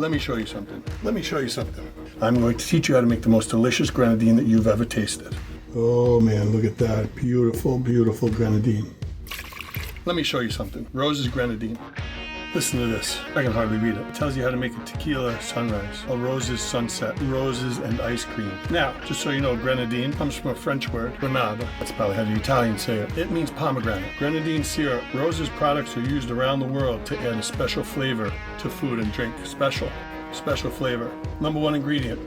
Let me show you something. Let me show you something. I'm going to teach you how to make the most delicious grenadine that you've ever tasted. Oh man, look at that. Beautiful, beautiful grenadine. Let me show you something. Rose's grenadine. Listen to this. I can hardly read it. It tells you how to make a tequila sunrise, a rose's sunset, roses and ice cream. Now, just so you know, grenadine comes from a French word, grenade. That's probably how the Italians say it. It means pomegranate. Grenadine syrup. Rose's products are used around the world to add a special flavor to food and drink. Special flavor. Number one ingredient.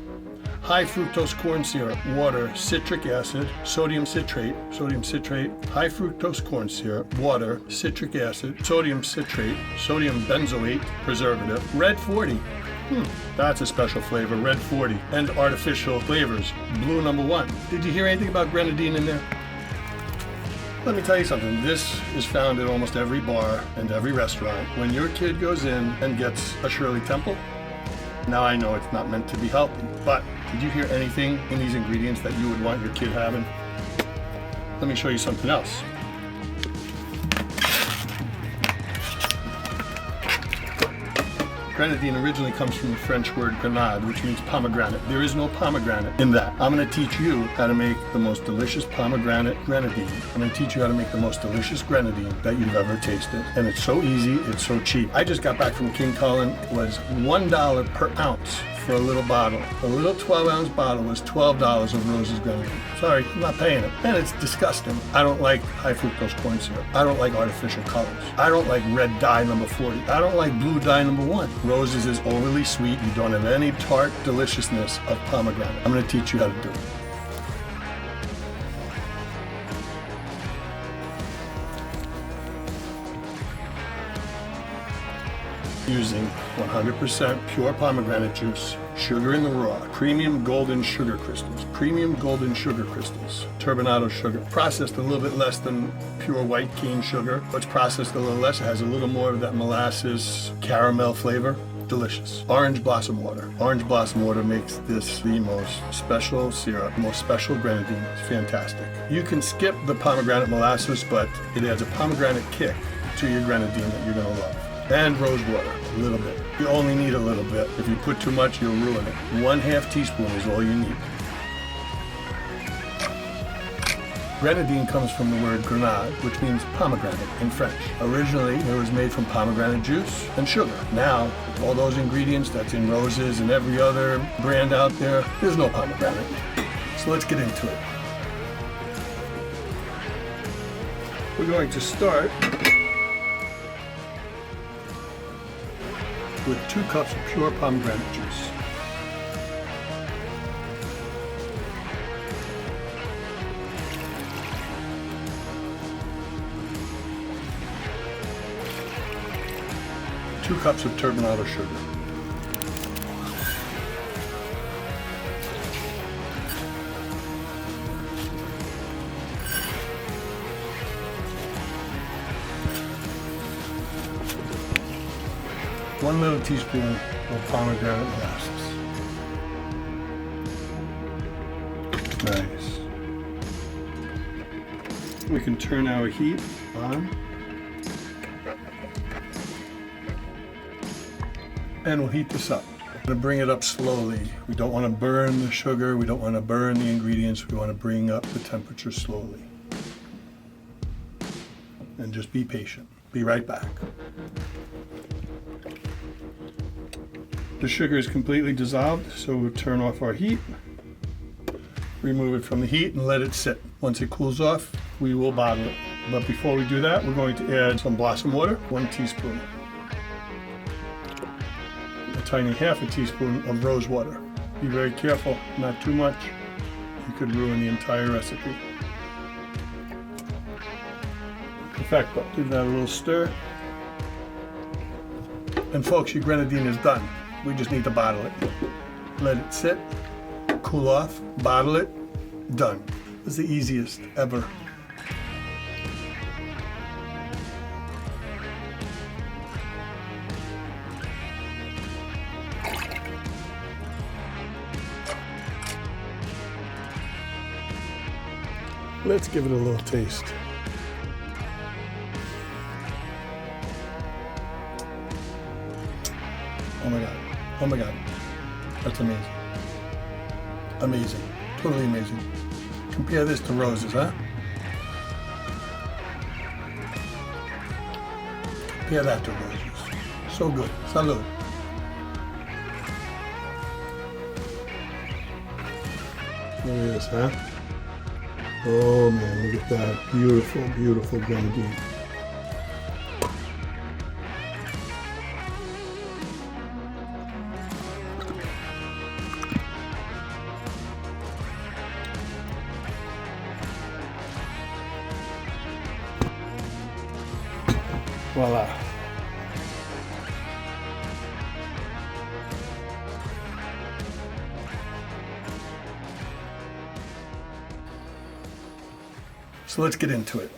High fructose corn syrup, water, citric acid, sodium citrate, high fructose corn syrup, water, citric acid, sodium citrate, sodium benzoate, preservative, red 40. That's a special flavor, red 40, and artificial flavors, blue number 1. Did you hear anything about grenadine in there? Let me tell you something, this is found at almost every bar and every restaurant. When your kid goes in and gets a Shirley Temple, now I know it's not meant to be healthy, but did you hear anything in these ingredients that you would want your kid having? Let me show you something else. Grenadine originally comes from the French word grenade, which means pomegranate. There is no pomegranate in that. I'm going to teach you how to make the most delicious pomegranate grenadine. I'm going to teach you how to make the most delicious grenadine that you've ever tasted. And it's so easy, it's so cheap. I just got back from King Cullen. It was $1 per ounce for a little bottle. A little 12-ounce bottle was $12 of Rose's grenadine. Sorry, I'm not paying it. And it's disgusting. I don't like high fructose corn syrup. I don't like artificial colors. I don't like red dye number 40. I don't like blue dye number 1. Rose's is overly sweet. You don't have any tart deliciousness of pomegranate. I'm going to teach you how to do it. Using 100% pure pomegranate juice, sugar in the raw, premium golden sugar crystals, turbinado sugar, processed a little bit less than pure white cane sugar, but it's processed a little less. It has a little more of that molasses caramel flavor. Delicious. Orange blossom water. Orange blossom water makes this the most special syrup, most special grenadine. It's fantastic. You can skip the pomegranate molasses, but it adds a pomegranate kick to your grenadine that you're going to love. And rose water, a little bit. You only need a little bit. If you put too much, you'll ruin it. 1/2 teaspoon is all you need. Grenadine comes from the word grenade, which means pomegranate in French. Originally, it was made from pomegranate juice and sugar. Now, with all those ingredients that's in Roses and every other brand out there, there's no pomegranate. So let's get into it. We're going to start with 2 cups of pure pomegranate juice. Two cups of turbinado sugar. One little teaspoon of pomegranate molasses. Nice. We can turn our heat on. And we'll heat this up. We're going to bring it up slowly. We don't want to burn the sugar. We don't want to burn the ingredients. We want to bring up the temperature slowly. And just be patient. Be right back. The sugar is completely dissolved, so we'll turn off our heat, remove it from the heat, and let it sit. Once it cools off, we will bottle it. But before we do that, we're going to add some blossom water, 1 teaspoon. A tiny 1/2 teaspoon of rose water. Be very careful, not too much. You could ruin the entire recipe. Perfecto. Give that a little stir. And folks, your grenadine is done. We just need to bottle it. Let it sit, cool off, bottle it, done. It's the easiest ever. Let's give it a little taste. Oh my God. Oh my God, that's amazing. Amazing, totally amazing. Compare this to roses, huh? Compare that to roses. So good. Salud. Look at this, huh? Oh man, look at that. Beautiful, beautiful grenadine. Voila. So let's get into it.